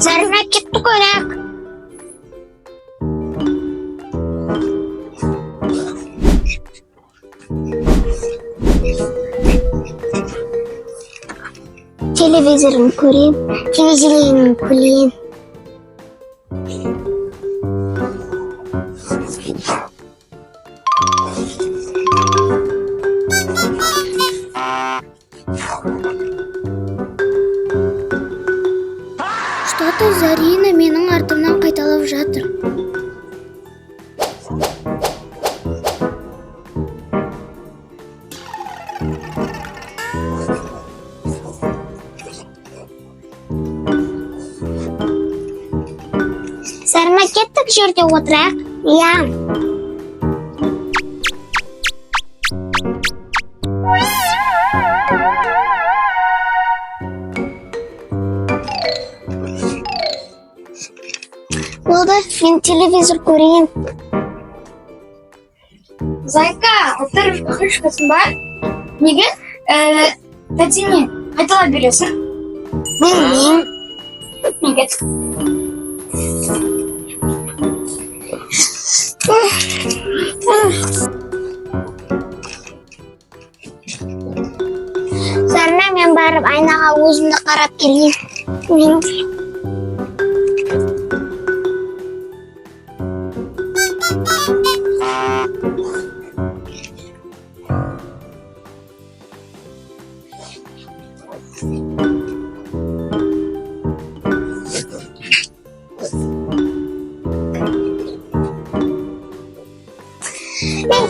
Zarina kеттік ойнайық. Телевизорын көрейін, телевизорын көрейін. Что-то Зарина менің артымнан қайталап жатыр. Зарина, кеттік жерде отырайық. Иә. Болды, мен телевизор көрейін. Зайка, отырып қышқасын ба? Неге? Тәтеңе қайталап бересің? Білмеймін. Неге? Зарина, мен барып айнаға өзімді қарап келейін. Мен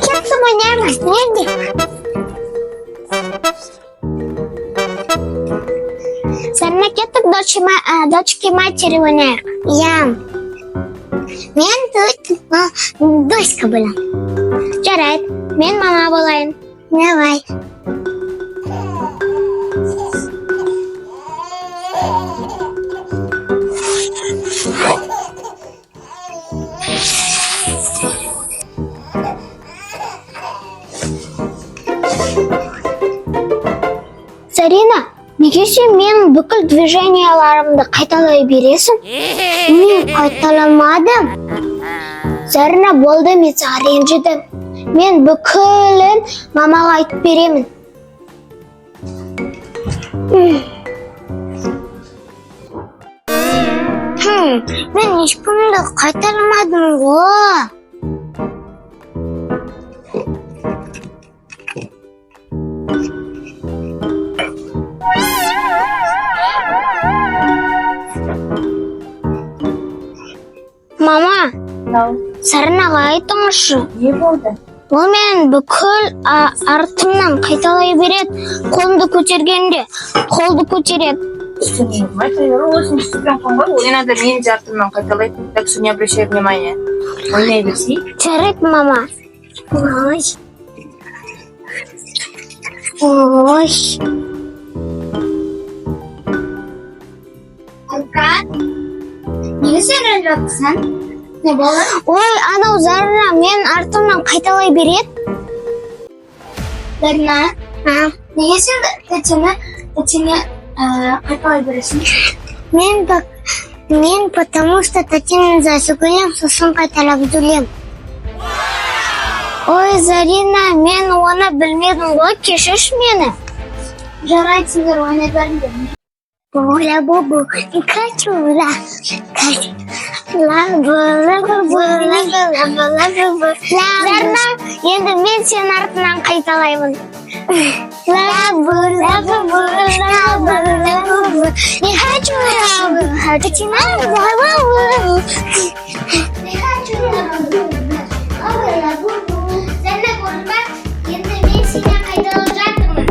кеттім ойнаймын. Неде? Зарина, кеттік дочки матери ойнайық. Иә. Мен дочка болам. Жарайды, мен мама болайын. Давай. Зарина, неге сен менің бүкіл движенияларымды қайталай бересің? Мен қайталамадым. Зарина, болды, мен саған ренжідім. Мен бүкілін мамаға айтып беремін. Мен ешкімді қайталамадым ғой. Мама, Заринаға айтыңызшы. Не болды? Ол мен бүкіл артымнан қайталай береді. Қолымды көтергенде, қолды көтереді. Осыны істеген қонға, ол енада мен де артымнан қайталайды. Так что не обращай внимания. Ойнай берсей. Жарайды, мама. Ой. Ой. Алка, неге сен ренжіп жатырсың? Не болды? Ой, анау Зарина мен артымнан қайталай береді. Зарина, неге сен тәтеңе қайталай бересің? Мен потому что тәтеңнің засы көрем, сосын қайталап жүрем. Ой, Зарина, мен оны білмедім ғой, кешірші мені. Жарайды, сендер ойнай беріңдер. Була-бу-бу, качула, Зарина, енді мен сен артынан қайталаймын. Не хочу Зарина, көрінбе, енді мен сенен қайталап жатырмын.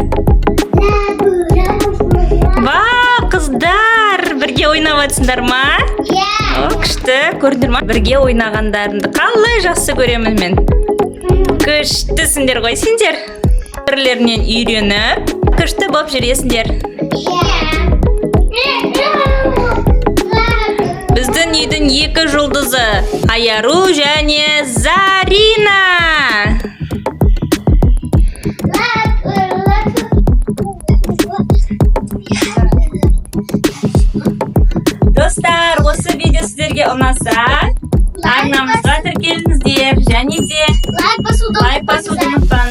Вау, қыздар, бірге ойнап жатсыңдар ма? Иә. Күшті, көрдіңдер ма? Бірге ойнағандарыңды қалай жақсы көремін мен. Күштісіңдер ғой сендер. Бірлерінен үйреніп, күшті болып жүресіңдер. Біздің үйдің екі жұлдызы Аяру және Зарина. сіздерге ұнаса арнамызға тіркеліңіздер және де Лайк басуды лайк басуды ұмытпаңыздар.